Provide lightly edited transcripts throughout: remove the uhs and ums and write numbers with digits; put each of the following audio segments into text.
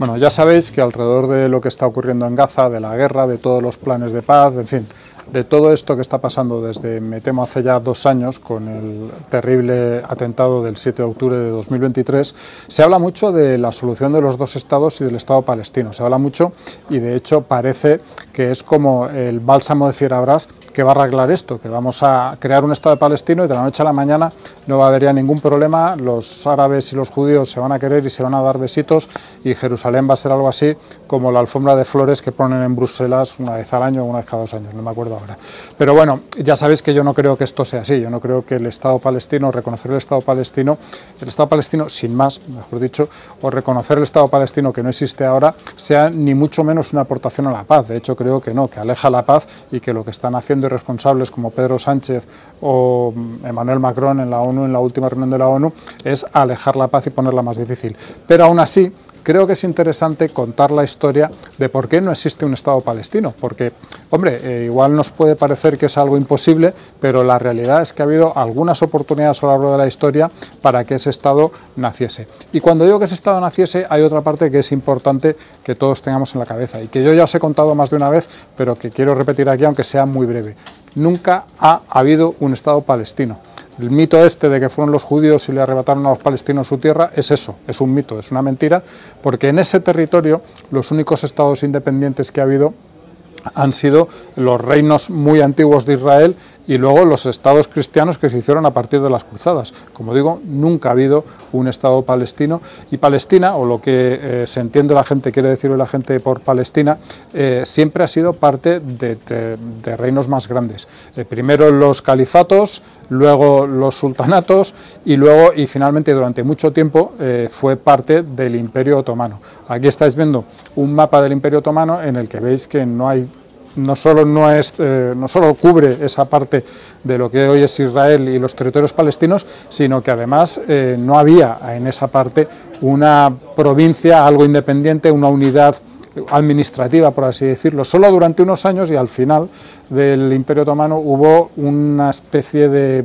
Bueno, ya sabéis que alrededor de lo que está ocurriendo en Gaza, de la guerra, de todos los planes de paz, en fin, de todo esto que está pasando desde, me temo, hace ya 2 años, con el terrible atentado del 7 de octubre de 2023, se habla mucho de la solución de los 2 estados y del Estado palestino. Se habla mucho y, de hecho, parece que es como el bálsamo de Fierabrás que va a arreglar esto, que vamos a crear un Estado palestino y de la noche a la mañana no va a haber ya ningún problema, los árabes y los judíos se van a querer y se van a dar besitos y Jerusalén va a ser algo así como la alfombra de flores que ponen en Bruselas una vez al año o una vez cada 2 años, no me acuerdo ahora. Pero bueno, ya sabéis que yo no creo que esto sea así, yo no creo que el Estado palestino, reconocer el Estado palestino sin más, mejor dicho, o reconocer el Estado palestino que no existe ahora, sea ni mucho menos una aportación a la paz. De hecho creo que no, que aleja la paz y que lo que están haciendo irresponsables como Pedro Sánchez o Emmanuel Macron en la ONU, en la última reunión de la ONU, es alejar la paz y ponerla más difícil. Pero aún así, creo que es interesante contar la historia de por qué no existe un Estado palestino, porque, hombre, igual nos puede parecer que es algo imposible, pero la realidad es que ha habido algunas oportunidades a lo largo de la historia para que ese Estado naciese. Y cuando digo que ese Estado naciese, hay otra parte que es importante que todos tengamos en la cabeza, y que yo ya os he contado más de una vez, pero que quiero repetir aquí, aunque sea muy breve. Nunca ha habido un Estado palestino. El mito este de que fueron los judíos y le arrebataron a los palestinos su tierra es eso, es un mito, es una mentira, porque en ese territorio los únicos estados independientes que ha habido han sido los reinos muy antiguos de Israel y luego los estados cristianos que se hicieron a partir de las cruzadas. Como digo, nunca ha habido un Estado palestino, y Palestina, o lo que se entiende la gente, quiere decir la gente por Palestina, siempre ha sido parte de reinos más grandes. Primero los califatos, luego los sultanatos y finalmente durante mucho tiempo fue parte del Imperio Otomano. Aquí estáis viendo un mapa del Imperio Otomano en el que veis que no solo cubre esa parte de lo que hoy es Israel y los territorios palestinos, sino que además no había en esa parte una provincia, algo independiente, una unidad administrativa, por así decirlo. Solo durante unos años y al final del Imperio Otomano hubo una especie de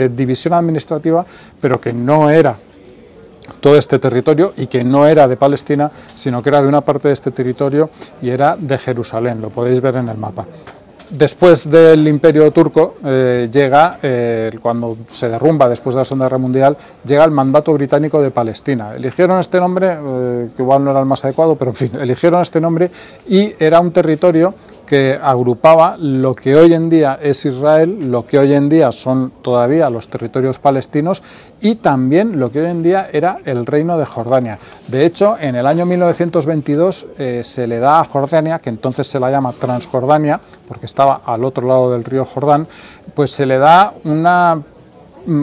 división administrativa, pero que no era todo este territorio y que no era de Palestina, sino que era de una parte de este territorio y era de Jerusalén, lo podéis ver en el mapa. Después del Imperio Turco llega, cuando se derrumba después de la Segunda Guerra Mundial, llega el Mandato Británico de Palestina. Eligieron este nombre, que igual no era el más adecuado, pero en fin, eligieron este nombre y era un territorio que agrupaba lo que hoy en día es Israel, lo que hoy en día son todavía los territorios palestinos y también lo que hoy en día era el Reino de Jordania. De hecho, en el año 1922 se le da a Jordania, que entonces se la llama Transjordania, porque estaba al otro lado del río Jordán, pues se le da una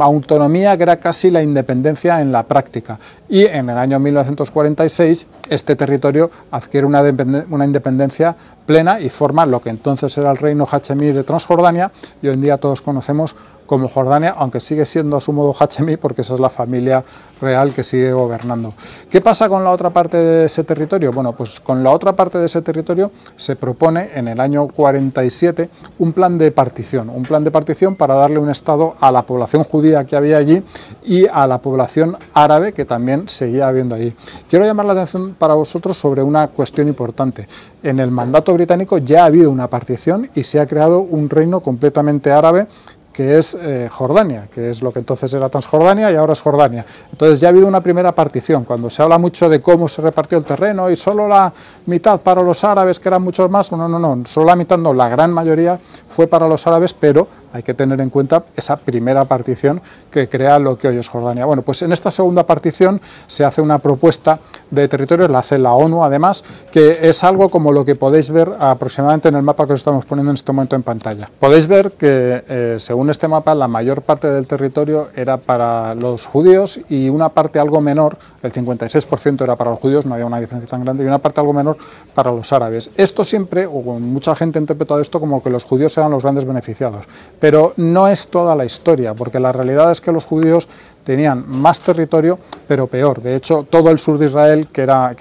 autonomía que era casi la independencia en la práctica, y en el año 1946 este territorio adquiere una independencia plena y forma lo que entonces era el reino hachemí de Transjordania, y hoy en día todos conocemos como Jordania, aunque sigue siendo a su modo hachemí porque esa es la familia real que sigue gobernando. ¿Qué pasa con la otra parte de ese territorio? Bueno, pues con la otra parte de ese territorio se propone en el año 47 un plan de partición para darle un estado a la población judía que había allí y a la población árabe que también seguía habiendo allí. Quiero llamar la atención para vosotros sobre una cuestión importante. En el mandato británico ya ha habido una partición y se ha creado un reino completamente árabe, que es Jordania, que es lo que entonces era Transjordania y ahora es Jordania. Entonces ya ha habido una primera partición. Cuando se habla mucho de cómo se repartió el terreno y solo la mitad para los árabes, que eran muchos más, no, solo la mitad no, la gran mayoría fue para los árabes, pero hay que tener en cuenta esa primera partición que crea lo que hoy es Jordania. Bueno, pues en esta segunda partición se hace una propuesta de territorios, la hace la ONU además, que es algo como lo que podéis ver aproximadamente en el mapa que os estamos poniendo en este momento en pantalla. Podéis ver que según este mapa la mayor parte del territorio era para los judíos y una parte algo menor, el 56% era para los judíos, no había una diferencia tan grande, y una parte algo menor para los árabes. Esto siempre, o mucha gente ha interpretado esto como que los judíos eran los grandes beneficiados, pero no es toda la historia, porque la realidad es que los judíos tenían más territorio, pero peor. De hecho, todo el sur de Israel, que era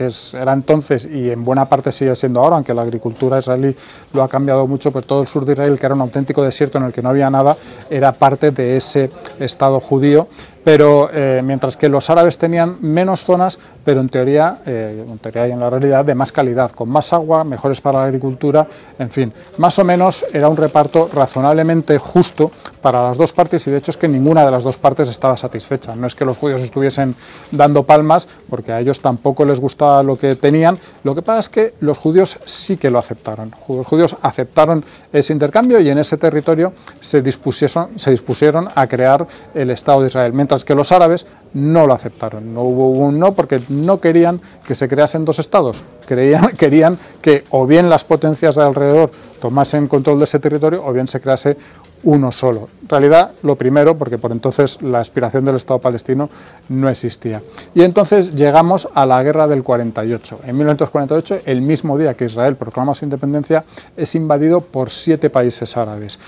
entonces, y en buena parte sigue siendo ahora, aunque la agricultura israelí lo ha cambiado mucho, pues todo el sur de Israel, que era un auténtico desierto en el que no había nada, era parte de ese Estado judío, Pero mientras que los árabes tenían menos zonas, pero en teoría y en la realidad de más calidad, con más agua, mejores para la agricultura, en fin, más o menos era un reparto razonablemente justo para las dos partes, y de hecho es que ninguna de las dos partes estaba satisfecha. No es que los judíos estuviesen dando palmas, porque a ellos tampoco les gustaba lo que tenían. Lo que pasa es que los judíos sí que lo aceptaron. Los judíos aceptaron ese intercambio y en ese territorio se dispusieron a crear el Estado de Israel, mientras que los árabes no lo aceptaron. No hubo un no, porque no querían que se creasen dos estados. Querían que o bien las potencias de alrededor tomasen control de ese territorio o bien se crease uno solo. En realidad, lo primero, porque por entonces la aspiración del Estado palestino no existía. Y entonces llegamos a la guerra del 48. En 1948, el mismo día que Israel proclama su independencia, es invadido por 7 países árabes.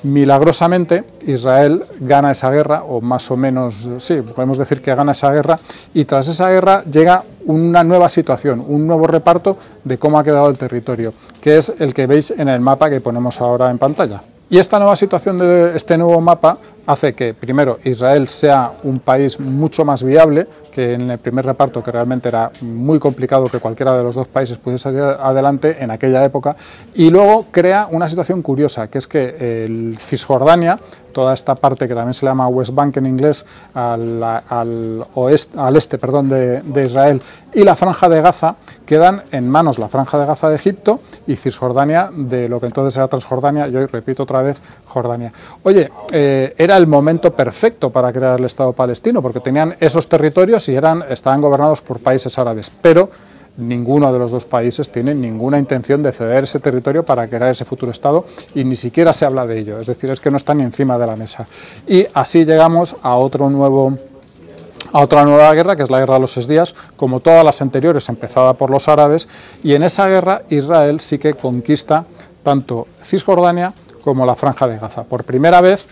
Milagrosamente, Israel gana esa guerra, o más o menos, sí, podemos decir que gana esa guerra, y tras esa guerra llega una nueva situación, un nuevo reparto de cómo ha quedado el territorio, que es el que veis en el mapa que ponemos ahora en pantalla. Y esta nueva situación de este nuevo mapa hace que, primero, Israel sea un país mucho más viable que en el primer reparto, que realmente era muy complicado que cualquiera de los dos países pudiese salir adelante en aquella época, y luego crea una situación curiosa, que es que el Cisjordania, toda esta parte que también se llama West Bank en inglés, al este de Israel, y la Franja de Gaza, quedan en manos la Franja de Gaza de Egipto y Cisjordania de lo que entonces era Transjordania, y hoy repito otra vez Jordania. Oye, era el momento perfecto para crear el Estado palestino, porque tenían esos territorios y estaban gobernados por países árabes, pero ninguno de los dos países tiene ninguna intención de ceder ese territorio para crear ese futuro Estado, y ni siquiera se habla de ello, es decir, es que no están ni encima de la mesa. Y así llegamos a otra nueva guerra, que es la guerra de los 6 días, como todas las anteriores, empezada por los árabes, y en esa guerra Israel sí que conquista tanto Cisjordania como la Franja de Gaza. Por primera vez,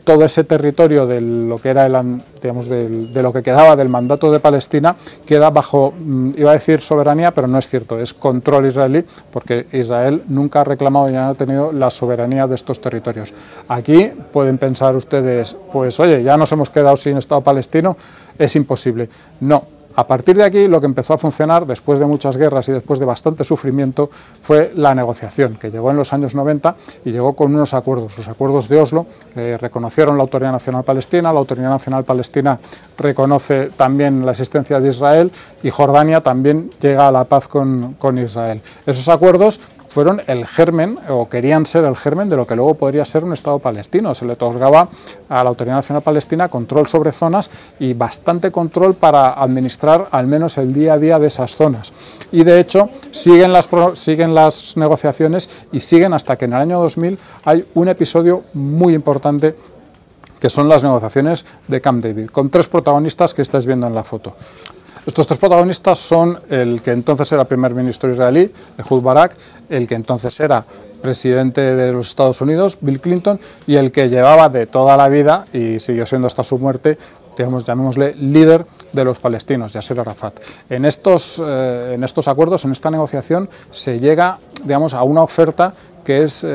todo ese territorio de lo que era de lo que quedaba del mandato de Palestina queda bajo, iba a decir soberanía, pero no es cierto, es control israelí, porque Israel nunca ha reclamado y no ha tenido la soberanía de estos territorios. Aquí pueden pensar ustedes, pues oye, ya nos hemos quedado sin Estado palestino, es imposible. No. A partir de aquí, lo que empezó a funcionar, después de muchas guerras y después de bastante sufrimiento, fue la negociación, que llegó en los años 90 y llegó con unos acuerdos, los acuerdos de Oslo, que reconocieron la Autoridad Nacional Palestina, la Autoridad Nacional Palestina reconoce también la existencia de Israel, y Jordania también llega a la paz con Israel. Esos acuerdos fueron el germen, o querían ser el germen, de lo que luego podría ser un Estado palestino. Se le otorgaba a la Autoridad Nacional Palestina control sobre zonas y bastante control para administrar al menos el día a día de esas zonas. Y de hecho siguen las negociaciones y siguen hasta que en el año 2000 hay un episodio muy importante, que son las negociaciones de Camp David, con 3 protagonistas que estáis viendo en la foto. Estos 3 protagonistas son el que entonces era primer ministro israelí, Ehud Barak, el que entonces era presidente de los Estados Unidos, Bill Clinton, y el que llevaba de toda la vida, y siguió siendo hasta su muerte, llamémosle líder de los palestinos, Yasser Arafat. En estos acuerdos, en esta negociación, se llega, a una oferta que es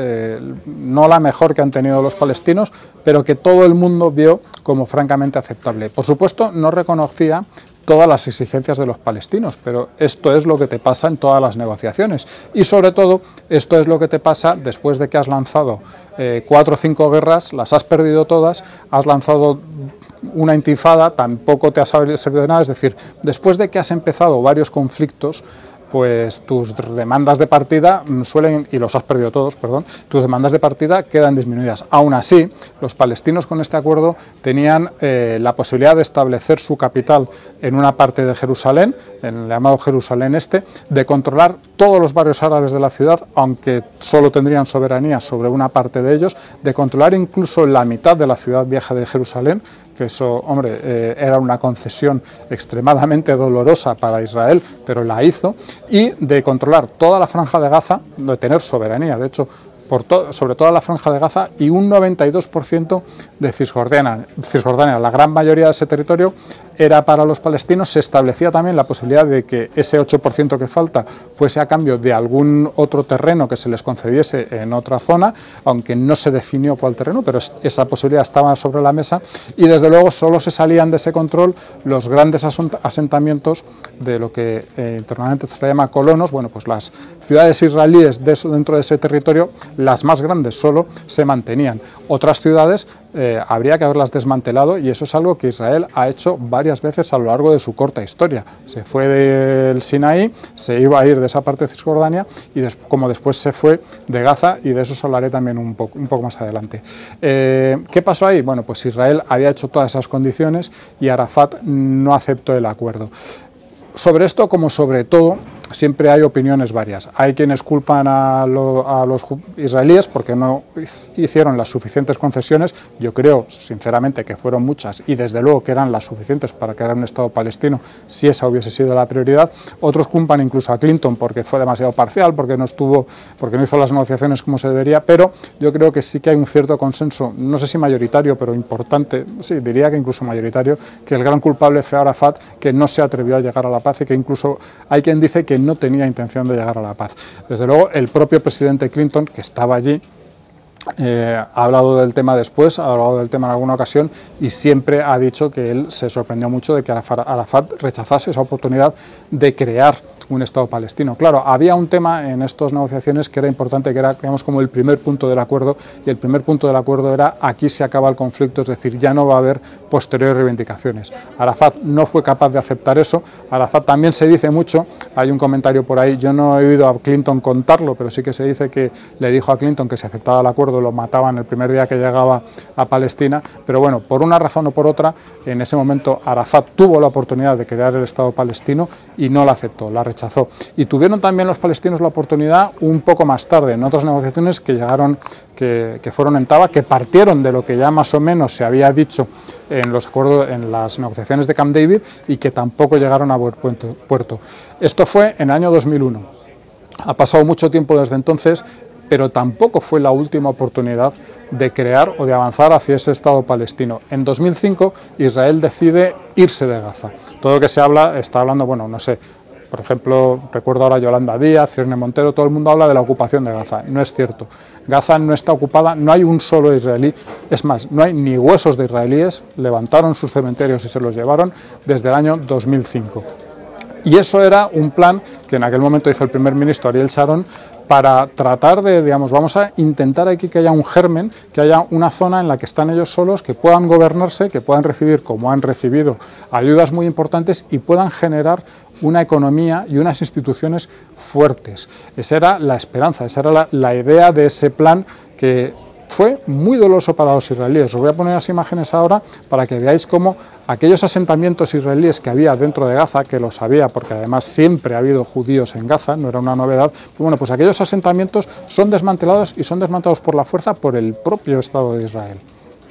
no la mejor que han tenido los palestinos, pero que todo el mundo vio como francamente aceptable. Por supuesto, no reconocía todas las exigencias de los palestinos, pero esto es lo que te pasa en todas las negociaciones, y sobre todo esto es lo que te pasa después de que has lanzado 4 o 5 guerras, las has perdido todas, has lanzado una intifada, tampoco te ha servido de nada, es decir, después de que has empezado varios conflictos, pues tus demandas de partida y los has perdido todos, perdón, tus demandas de partida quedan disminuidas. Aún así, los palestinos con este acuerdo tenían la posibilidad de establecer su capital en una parte de Jerusalén, en el llamado Jerusalén Este, de controlar todos los barrios árabes de la ciudad, aunque solo tendrían soberanía sobre una parte de ellos, de controlar incluso la mitad de la ciudad vieja de Jerusalén, que eso, hombre, era una concesión extremadamente dolorosa para Israel, pero la hizo, y de controlar toda la Franja de Gaza, de tener soberanía. De hecho, sobre toda la franja de Gaza, y un 92% de Cisjordania. La gran mayoría de ese territorio era para los palestinos. Se establecía también la posibilidad de que ese 8% que falta fuese a cambio de algún otro terreno que se les concediese en otra zona, aunque no se definió cuál terreno, pero esa posibilidad estaba sobre la mesa, y desde luego solo se salían de ese control los grandes asentamientos de lo que internamente se llama colonos. Bueno, pues las ciudades israelíes dentro de ese territorio, las más grandes solo se mantenían. Otras ciudades habría que haberlas desmantelado, y eso es algo que Israel ha hecho varias veces a lo largo de su corta historia. Se fue del Sinaí, se iba a ir de esa parte de Cisjordania, y como después se fue de Gaza, y de eso os hablaré también un poco más adelante. ¿Qué pasó ahí? Bueno, pues Israel había hecho todas esas condiciones y Arafat no aceptó el acuerdo. Sobre esto, como sobre todo, siempre hay opiniones varias. Hay quienes culpan a los israelíes porque no hicieron las suficientes concesiones. Yo creo, sinceramente, que fueron muchas, y desde luego que eran las suficientes para crear un Estado palestino, si esa hubiese sido la prioridad. Otros culpan incluso a Clinton porque fue demasiado parcial, porque no hizo las negociaciones como se debería, pero yo creo que sí que hay un cierto consenso, no sé si mayoritario, pero importante, sí, diría que incluso mayoritario, que el gran culpable fue Arafat, que no se atrevió a llegar a la paz, y que incluso hay quien dice que no tenía intención de llegar a la paz. Desde luego, el propio presidente Clinton, que estaba allí, ha hablado del tema después, ha hablado del tema en alguna ocasión, y siempre ha dicho que él se sorprendió mucho de que Arafat rechazase esa oportunidad de crear un Estado palestino. Claro, había un tema en estas negociaciones que era importante, que era, digamos, como el primer punto del acuerdo, y el primer punto del acuerdo era: aquí se acaba el conflicto, es decir, ya no va a haber posteriores reivindicaciones. Arafat no fue capaz de aceptar eso. Arafat también se dice mucho, hay un comentario por ahí, yo no he oído a Clinton contarlo, pero sí que se dice que le dijo a Clinton que si aceptaba el acuerdo lo mataban el primer día que llegaba a Palestina, pero bueno, por una razón o por otra, en ese momento Arafat tuvo la oportunidad de crear el Estado palestino y no la aceptó, la rechazó. Y tuvieron también los palestinos la oportunidad un poco más tarde, en otras negociaciones que llegaron, que fueron en Taba, que partieron de lo que ya más o menos se había dicho en los acuerdos, en las negociaciones de Camp David, y que tampoco llegaron a buen puerto. Esto fue en el año 2001. Ha pasado mucho tiempo desde entonces, pero tampoco fue la última oportunidad de crear o de avanzar hacia ese Estado palestino. En 2005 Israel decide irse de Gaza. Todo lo que se habla, está hablando, bueno, no sé, por ejemplo, recuerdo ahora a Yolanda Díaz, Cirne Montero, todo el mundo habla de la ocupación de Gaza. No es cierto. Gaza no está ocupada, no hay un solo israelí, es más, no hay ni huesos de israelíes, levantaron sus cementerios y se los llevaron desde el año 2005. Y eso era un plan que en aquel momento hizo el primer ministro Ariel Sharon para tratar de, digamos, vamos a intentar aquí que haya un germen, que haya una zona en la que están ellos solos, que puedan gobernarse, que puedan recibir, como han recibido, ayudas muy importantes, y puedan generar una economía y unas instituciones fuertes. Esa era la esperanza, esa era la idea de ese plan, que fue muy doloroso para los israelíes. Os voy a poner las imágenes ahora para que veáis cómo aquellos asentamientos israelíes que había dentro de Gaza, que lo sabía porque además siempre ha habido judíos en Gaza, no era una novedad, bueno, pues aquellos asentamientos son desmantelados, y son desmantelados por la fuerza por el propio Estado de Israel.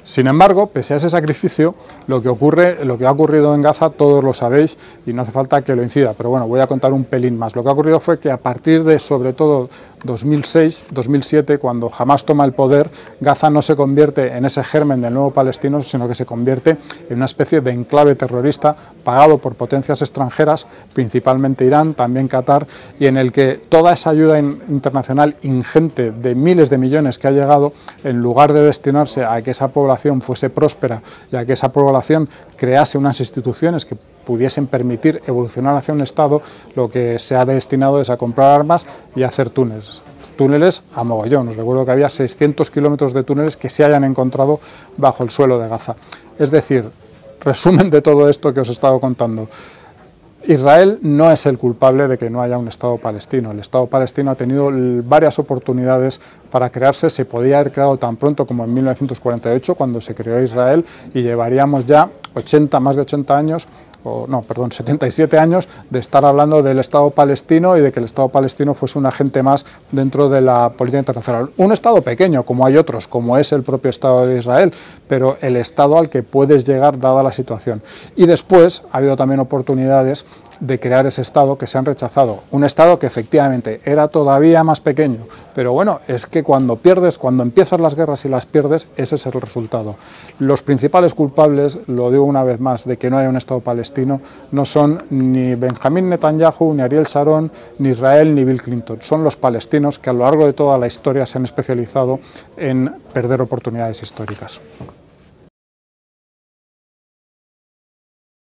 Sin embargo, pese a ese sacrificio, lo que ha ocurrido en Gaza todos lo sabéis y no hace falta que lo incida, pero bueno, voy a contar un pelín más. Lo que ha ocurrido fue que a partir de, sobre todo, 2006, 2007, cuando Hamás toma el poder, Gaza no se convierte en ese germen del nuevo palestino, sino que se convierte en una especie de enclave terrorista pagado por potencias extranjeras, principalmente Irán, también Qatar, y en el que toda esa ayuda internacional ingente de miles de millones que ha llegado, en lugar de destinarse a que esa población fuese próspera y a que esa población crease unas instituciones que pudiesen permitir evolucionar hacia un Estado, lo que se ha destinado es a comprar armas y a hacer túneles a mogollón. Os recuerdo que había 600 kilómetros de túneles que se hayan encontrado bajo el suelo de Gaza. Es decir, resumen de todo esto que os he estado contando: Israel no es el culpable de que no haya un Estado palestino. El Estado palestino ha tenido varias oportunidades para crearse. Se podía haber creado tan pronto como en 1948, cuando se creó Israel, y llevaríamos ya más de 80 años 77 años de estar hablando del Estado palestino y de que el Estado palestino fuese un agente más dentro de la política internacional. Un Estado pequeño, como hay otros, como es el propio Estado de Israel, pero el Estado al que puedes llegar dada la situación. Y después ha habido también oportunidades de crear ese Estado que se han rechazado. Un Estado que efectivamente era todavía más pequeño, pero bueno, es que cuando pierdes, cuando empiezas las guerras y las pierdes, ese es el resultado. Los principales culpables, lo digo una vez más, de que no haya un Estado palestino, no son ni Benjamín Netanyahu, ni Ariel Sharon, ni Israel, ni Bill Clinton. Son los palestinos que a lo largo de toda la historia se han especializado en perder oportunidades históricas.